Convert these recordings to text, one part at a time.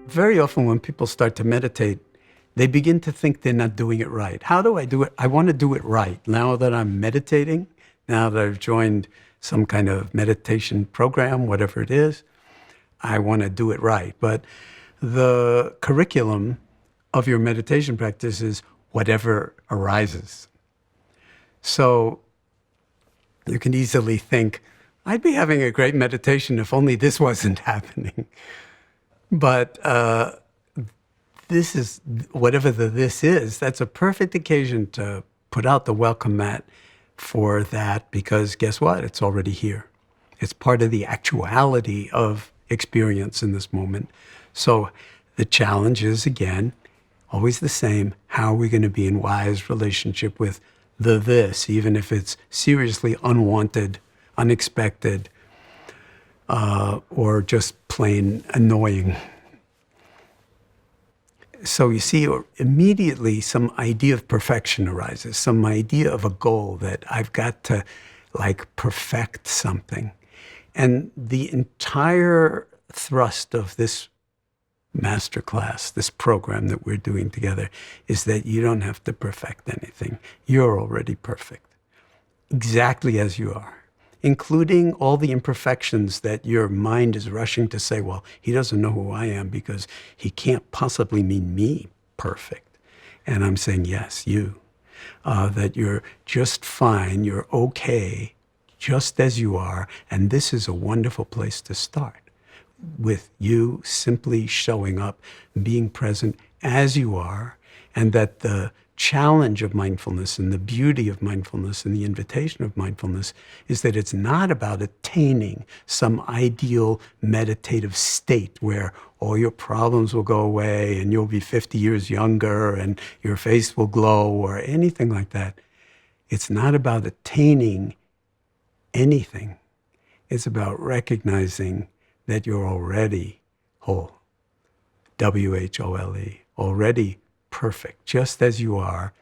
Very often when people start to meditate, they begin to think they're not doing it right. How do I do it? I want to do it right. Now that I'm meditating, now that I've joined some kind of meditation program, whatever it is, I want to do it right. But the curriculum of your meditation practice is whatever arises. So you can easily think, I'd be having a great meditation if only this wasn't happening. But this is, whatever this is, that's a perfect occasion to put out the welcome mat for that, because guess what? It's already here. It's part of the actuality of experience in this moment. So the challenge is, again, always the same. How are we going to be in wise relationship with the this, even if it's seriously unwanted, unexpected, or just plain annoying? So you see, immediately some idea of perfection arises, some idea of a goal that I've got to perfect something. And the entire thrust of this masterclass, this program that we're doing together, is that you don't have to perfect anything. You're already perfect, exactly as you are, including all the imperfections that your mind is rushing to say, well, he doesn't know who I am because he can't possibly mean me perfect. And I'm saying, yes, you, that you're just fine, you're okay, just as you are, and this is a wonderful place to start, with you simply showing up, being present as you are, and that the challenge of mindfulness and the beauty of mindfulness and the invitation of mindfulness is that it's not about attaining some ideal meditative state where all your problems will go away and you'll be 50 years younger and your face will glow or anything like that. It's not about attaining anything. It's about recognizing that you're already whole, W-H-O-L-E, already perfect, just as you are,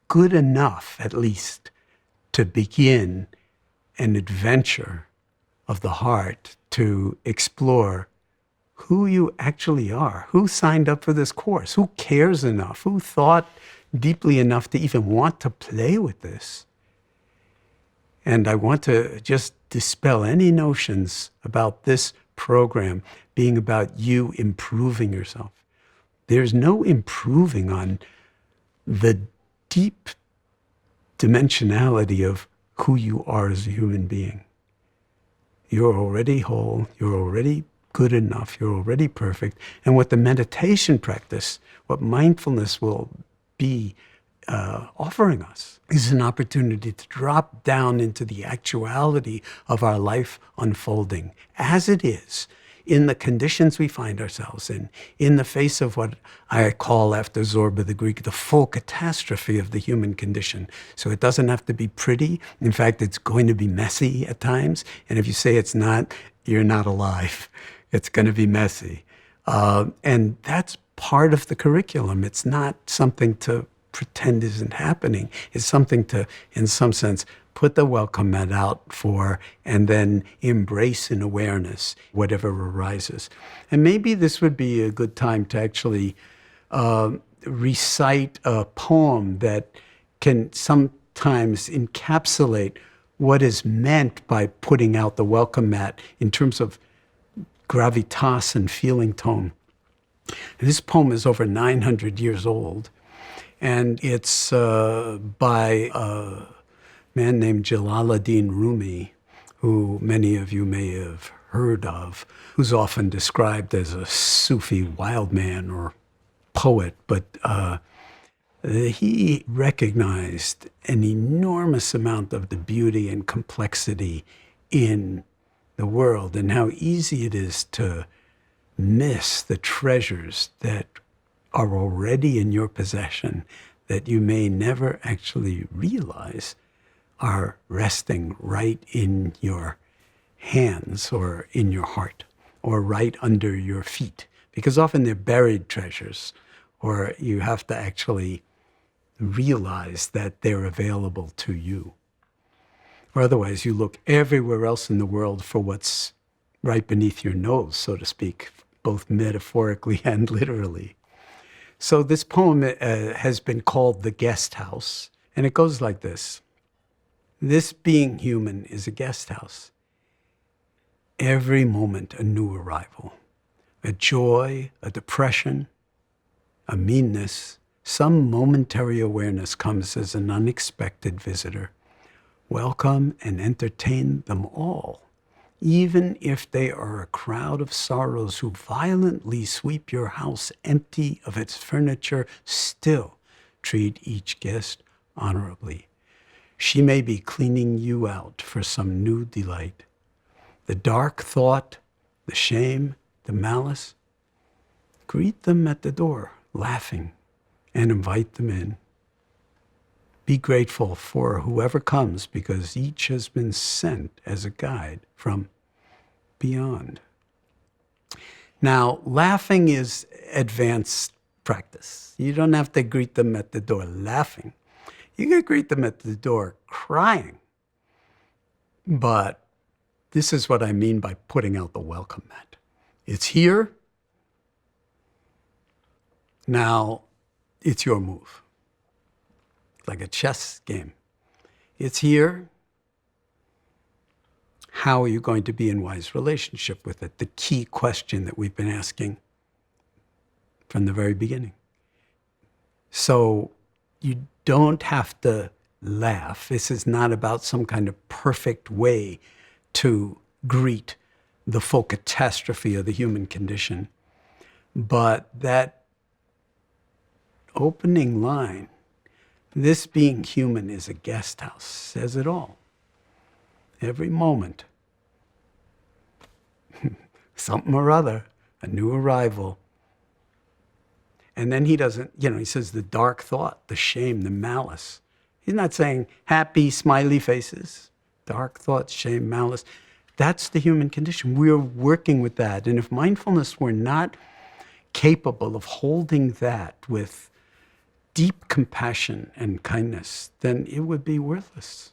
good enough, at least, to begin an adventure of the heart to explore who you actually are, who signed up for this course, who cares enough, who thought deeply enough to even want to play with this. And I want to just dispel any notions about this program being about you improving yourself. There's no improving on the deep dimensionality of who you are as a human being. You're already whole, you're already good enough, you're already perfect. And what the meditation practice, what mindfulness will be offering us, is an opportunity to drop down into the actuality of our life unfolding as it is, in the conditions we find ourselves in the face of what I call, after Zorba the Greek, the full catastrophe of the human condition. So it doesn't have to be pretty. In fact, it's going to be messy at times. And if you say it's not, you're not alive. It's going to be messy. And that's part of the curriculum. It's not something to pretend isn't happening. It's something to, in some sense, put the welcome mat out for, and then embrace in awareness whatever arises. And maybe this would be a good time to actually recite a poem that can sometimes encapsulate what is meant by putting out the welcome mat in terms of gravitas and feeling tone. And this poem is over 900 years old, and it's by a man named Jalaluddin Rumi, who many of you may have heard of, who's often described as a Sufi wild man or poet, but he recognized an enormous amount of the beauty and complexity in the world and how easy it is to miss the treasures that are already in your possession that you may never actually realize are resting right in your hands or in your heart or right under your feet, because often they're buried treasures, or you have to actually realize that they're available to you. Or otherwise, you look everywhere else in the world for what's right beneath your nose, so to speak, both metaphorically and literally. So this poem has been called The Guest House, and it goes like this. This being human is a guest house. Every moment a new arrival, a joy, a depression, a meanness, some momentary awareness comes as an unexpected visitor. Welcome and entertain them all, even if they are a crowd of sorrows who violently sweep your house empty of its furniture. Still treat each guest honorably. She may be cleaning you out for some new delight. The dark thought, the shame, the malice, greet them at the door, laughing, and invite them in. Be grateful for whoever comes, because each has been sent as a guide from beyond. Now, laughing is advanced practice. You don't have to greet them at the door laughing. You can greet them at the door crying. But this is what I mean by putting out the welcome mat. It's here. Now, it's your move. Like a chess game. It's here. How are you going to be in wise relationship with it? The key question that we've been asking from the very beginning. So you don't have to laugh. This is not about some kind of perfect way to greet the full catastrophe of the human condition. But that opening line, this being human is a guest house, says it all. Every moment, something or other, a new arrival. And then he doesn't, he says the dark thought, the shame, the malice. He's not saying happy, smiley faces. Dark thoughts, shame, malice. That's the human condition. We're working with that. And if mindfulness were not capable of holding that with deep compassion and kindness, then it would be worthless.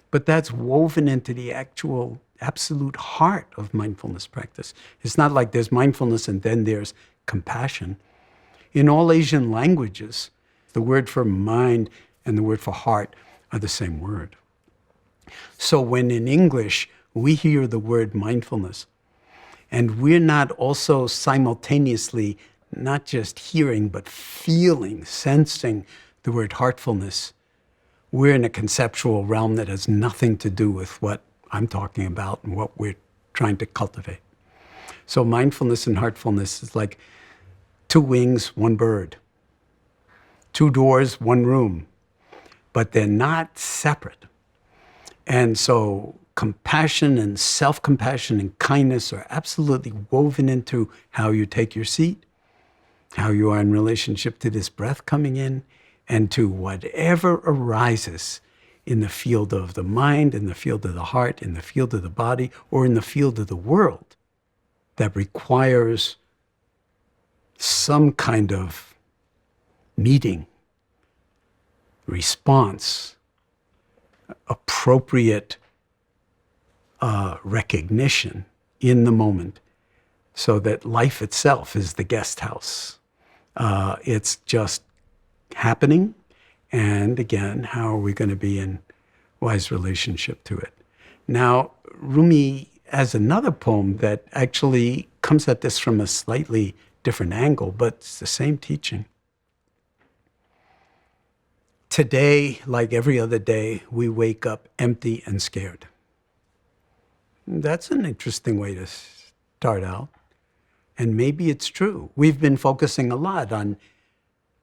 But that's woven into the actual absolute heart of mindfulness practice. It's not like there's mindfulness and then there's compassion. In all Asian languages, the word for mind and the word for heart are the same word. So when in English we hear the word mindfulness, and we're not also simultaneously not just hearing, but feeling, sensing the word heartfulness, we're in a conceptual realm that has nothing to do with what I'm talking about and what we're trying to cultivate. So mindfulness and heartfulness is like two wings, one bird. Two doors, one room. But they're not separate. And so compassion and self-compassion and kindness are absolutely woven into how you take your seat, how you are in relationship to this breath coming in, and to whatever arises in the field of the mind, in the field of the heart, in the field of the body, or in the field of the world that requires some kind of meeting, response, appropriate recognition in the moment, so that life itself is the guest house. It's just happening, and again, how are we going to be in wise relationship to it? Now, Rumi has another poem that actually comes at this from a slightly different angle, but it's the same teaching. Today, like every other day, we wake up empty and scared. That's an interesting way to start out. And maybe it's true. We've been focusing a lot on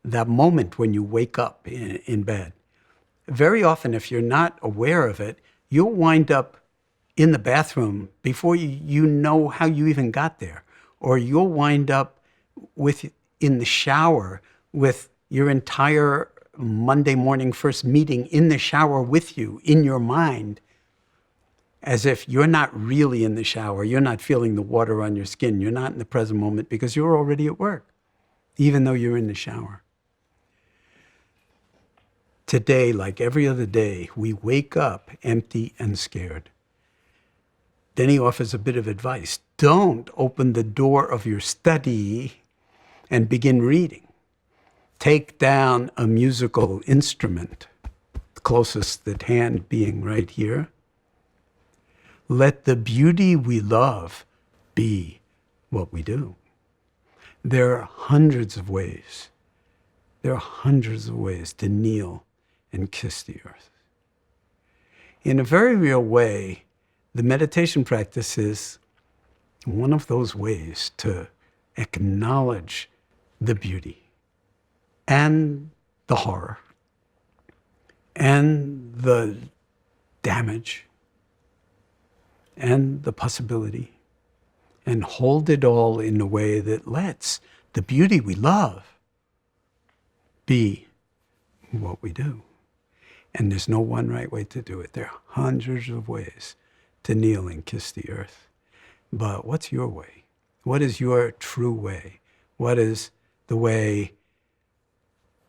that moment when you wake up in bed. Very often, if you're not aware of it, you'll wind up in the bathroom before you know how you even got there. Or you'll wind up in the shower with your entire Monday morning first meeting in the shower with you, in your mind, as if you're not really in the shower. You're not feeling the water on your skin. You're not in the present moment because you're already at work, even though you're in the shower. Today, like every other day, we wake up empty and scared. Then he offers a bit of advice. Don't open the door of your study and begin reading. Take down a musical instrument, the closest at hand being right here. Let the beauty we love be what we do. There are hundreds of ways. There are hundreds of ways to kneel and kiss the earth. In a very real way, the meditation practice is one of those ways to acknowledge the beauty and the horror and the damage and the possibility, and hold it all in a way that lets the beauty we love be what we do. And there's no one right way to do it. There are hundreds of ways to kneel and kiss the earth. But what's your way? What is your true way? What is the way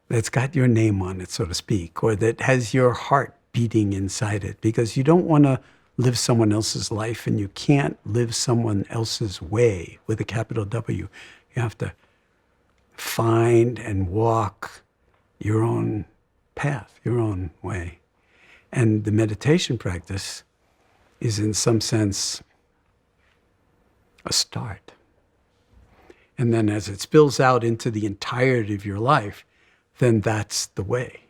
that's got your name on it, so to speak, or that has your heart beating inside it? Because you don't want to live someone else's life, and you can't live someone else's way with a capital W. You have to find and walk your own path, your own way. And the meditation practice is in some sense a start. And then as it spills out into the entirety of your life, then that's the way.